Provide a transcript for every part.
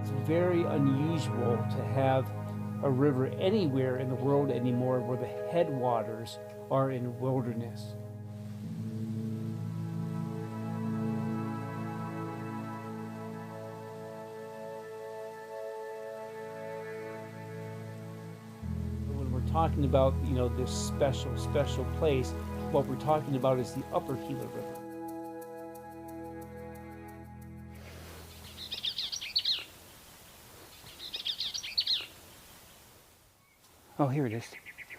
It's very unusual to have a river anywhere in the world anymore where the headwaters are in wilderness. When we're talking about, this special place, what we're talking about is the upper Gila River. Oh, here it is.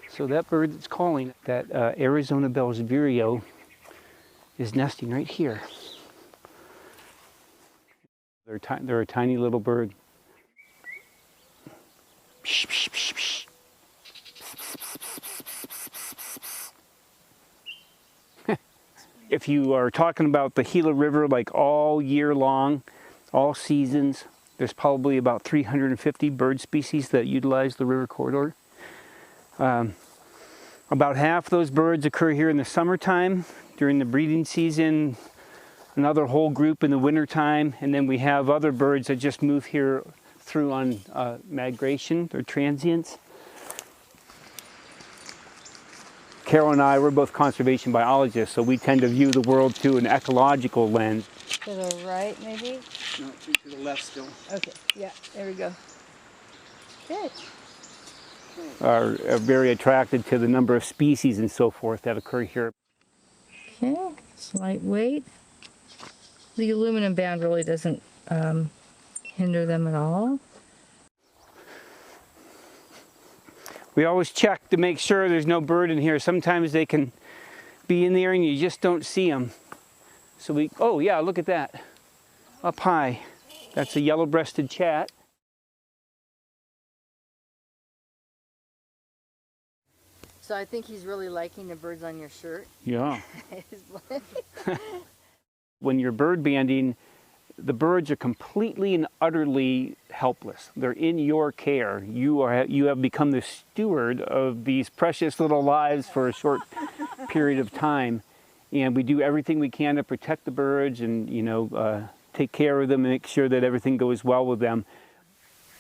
So that bird that's calling, that Arizona Bell's vireo, is nesting right here. They're a tiny little bird. Psh, psh, psh, psh. If you are talking about the Gila River like all year long, all seasons, there's probably about 350 bird species that utilize the river corridor. About half those birds occur here in the summertime during the breeding season, another whole group in the wintertime, and then we have other birds that just move here through on migration or transients. Carol and I, we're both conservation biologists, so we tend to view the world through an ecological lens. To the right, maybe? No, to the left still. Okay, yeah, there we go. Good. Are very attracted to the number of species and so forth that occur here. Okay, it's lightweight. The aluminum band really doesn't hinder them at all. We always check to make sure there's no bird in here. Sometimes they can be in there and you just don't see them. So oh yeah, look at that. Up high. That's a yellow-breasted chat. So I think he's really liking the birds on your shirt. Yeah. When you're bird banding, the birds are completely and utterly helpless. They're in your care. You have become the steward of these precious little lives for a short period of time. And we do everything we can to protect the birds and, take care of them and make sure that everything goes well with them.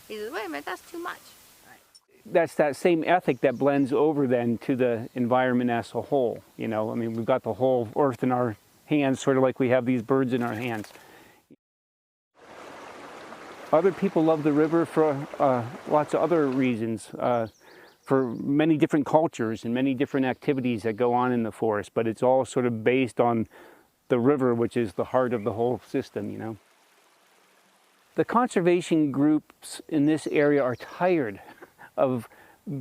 He says, wait a minute, that's too much. That's that same ethic that blends over then to the environment as a whole. We've got the whole earth in our hands, sort of like we have these birds in our hands. Other people love the river for lots of other reasons, for many different cultures and many different activities that go on in the forest, but it's all sort of based on the river, which is the heart of the whole system, The conservation groups in this area are tired of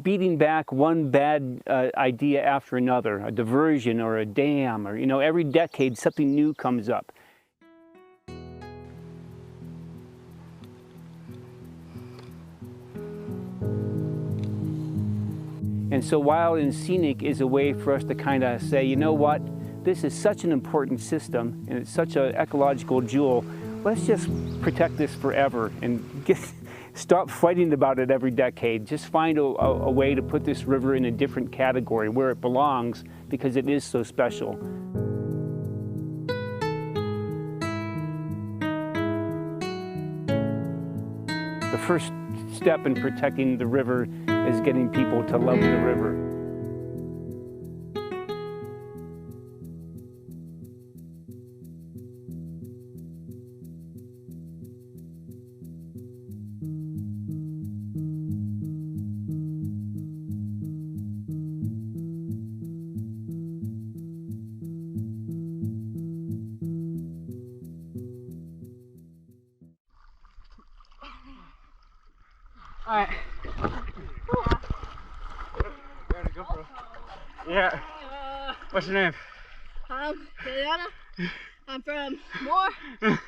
beating back one bad idea after another, a diversion or a dam, or every decade something new comes up. And so Wild and Scenic is a way for us to kind of say, you know what, this is such an important system and it's such an ecological jewel, let's just protect this forever and stop fighting about it every decade. Just find a way to put this river in a different category where it belongs because it is so special. The first step in protecting the river is getting people to love the river. All right. Ready to go, bro? Yeah. What's your name? I'm Iliana. I'm from Moore,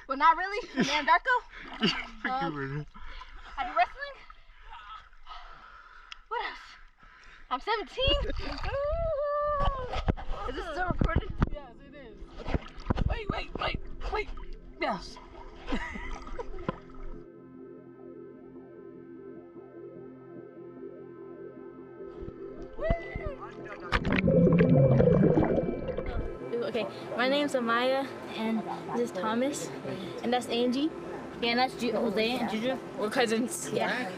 but not really. I'm Andarko. I do wrestling. What else? I'm 17. Is this still recorded? Yes, it is. Okay. Wait. Yes. Okay, my name's Amaya, and this is Thomas, and that's Angie. Yeah, and that's Jose and Juju. We're cousins. Yeah.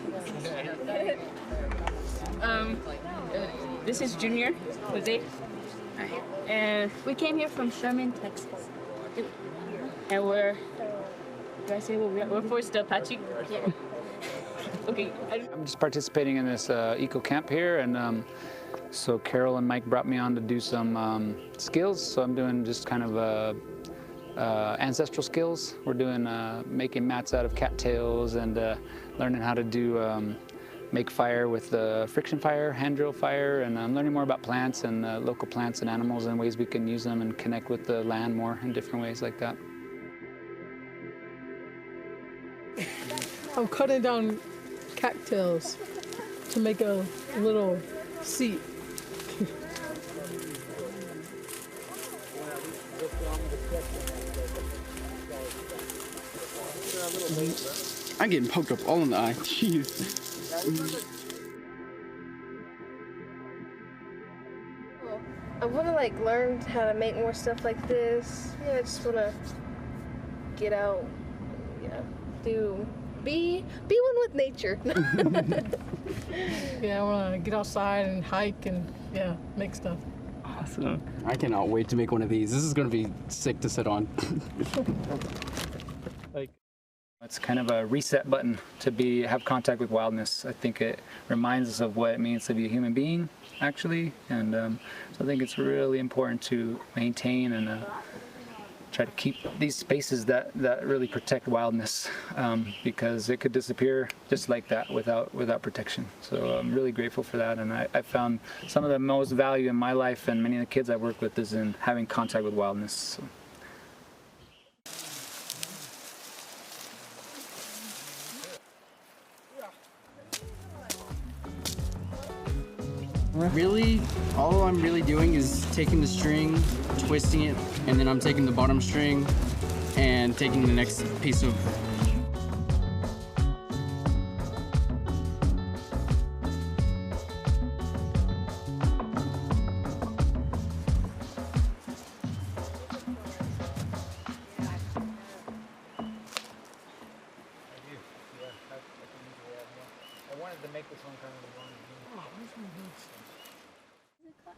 This is Junior, Jose. And We came here from Sherman, Texas. we're, did I say what we're forced to Apache? Yeah. Okay. I'm just participating in this eco camp here, and so Carol and Mike brought me on to do some skills. So I'm doing just kind of ancestral skills. We're doing making mats out of cattails and learning how to do make fire with friction fire, hand drill fire, and I'm learning more about plants and local plants and animals and ways we can use them and connect with the land more in different ways like that. I'm cutting down cattails to make a little seat. I'm getting poked up all in the eye. Jeez. I want to like learn how to make more stuff like this. Yeah, I just want to get out, be one with nature. Yeah, I want to get outside and hike and make stuff. Awesome. I cannot wait to make one of these. This is going to be sick to sit on. It's kind of a reset button to have contact with wildness. I think it reminds us of what it means to be a human being, actually, and so I think it's really important to maintain and try to keep these spaces that really protect wildness, because it could disappear just like that without protection. So I'm really grateful for that, and I found some of the most value in my life and many of the kids I work with is in having contact with wildness. So. Really, all I'm really doing is taking the string, twisting it, and then I'm taking the bottom string and taking the next piece of I wanted to make this one kind of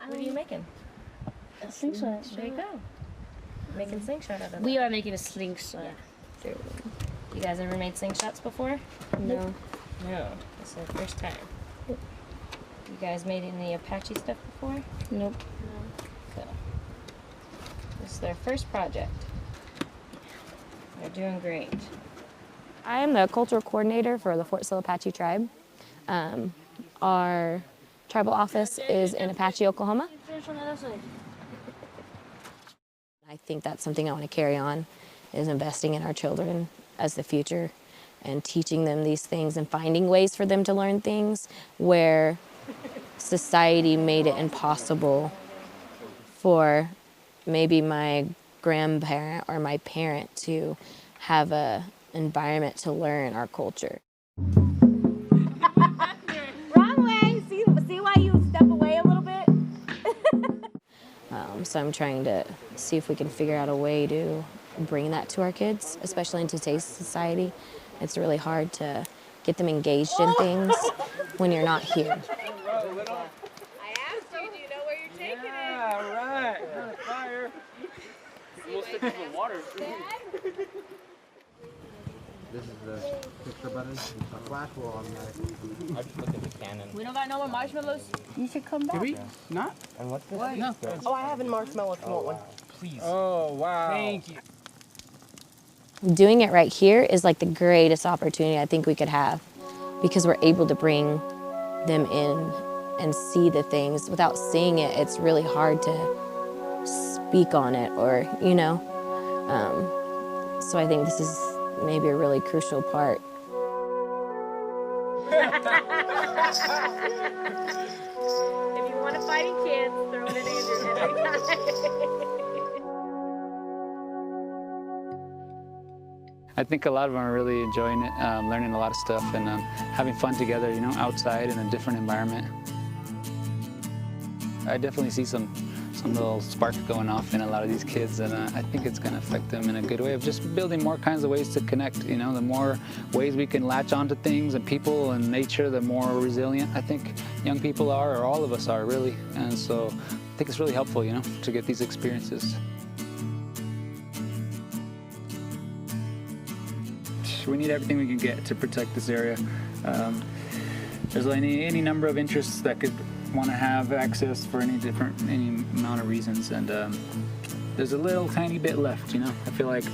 What are you making? A slingshot. There you go. Making slingshot out of We are making a slingshot. it. You guys ever made slingshots before? No. No. This is the first time. You guys made any Apache stuff before? Nope. Cool. This is their first project. They're doing great. I am the cultural coordinator for the Fort Sill Apache tribe. Our tribal office is in Apache, Oklahoma. I think that's something I want to carry on, is investing in our children as the future and teaching them these things and finding ways for them to learn things where society made it impossible for maybe my grandparent or my parent to have a environment to learn our culture. Wrong way. See why you step away a little bit? So I'm trying to see if we can figure out a way to bring that to our kids, especially in today's society. It's really hard to get them engaged in things when you're not here. I asked you, do you know where you're taking it? all right. Fire. We'll stick it in water. This is the picture button. A flash will on there. I just look at the cannon. We don't got no more marshmallows? You should come back. Did we? Not? And what's this? No. Oh, I have a marshmallow if you want one. Please. Oh, wow. Thank you. Doing it right here is like the greatest opportunity I think we could have, because we're able to bring them in and see the things. Without seeing it, it's really hard to speak on it, or, so I think this is maybe a really crucial part. If you want to fighting kids, throw it in your head anytime. I think a lot of them are really enjoying it, learning a lot of stuff and having fun together, outside in a different environment. I definitely see some some little spark going off in a lot of these kids, and I think it's going to affect them in a good way of just building more kinds of ways to connect. You know, the more ways we can latch onto things and people and nature, the more resilient I think young people are, or all of us are really. And so I think it's really helpful, you know, to get these experiences. We need everything we can get to protect this area. There's any number of interests that could want to have access for any amount of reasons, and there's a little tiny bit left, you know. I feel like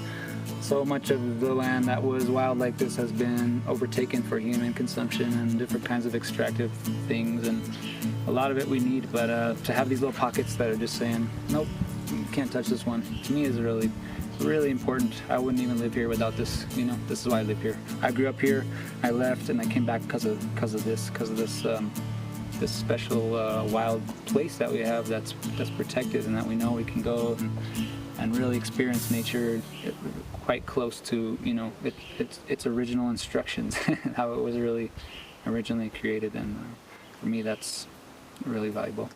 so much of the land that was wild like this has been overtaken for human consumption and different kinds of extractive things, and a lot of it we need, but to have these little pockets that are just saying, nope, you can't touch this one, to me is really important. I wouldn't even live here without this, you know. This is why I live here. I grew up here, I left, and I came back because of this this special wild place that we have that's protected, and that we know we can go and really experience nature quite close to, you know, its original instructions, how it was really originally created. And for me, that's really valuable.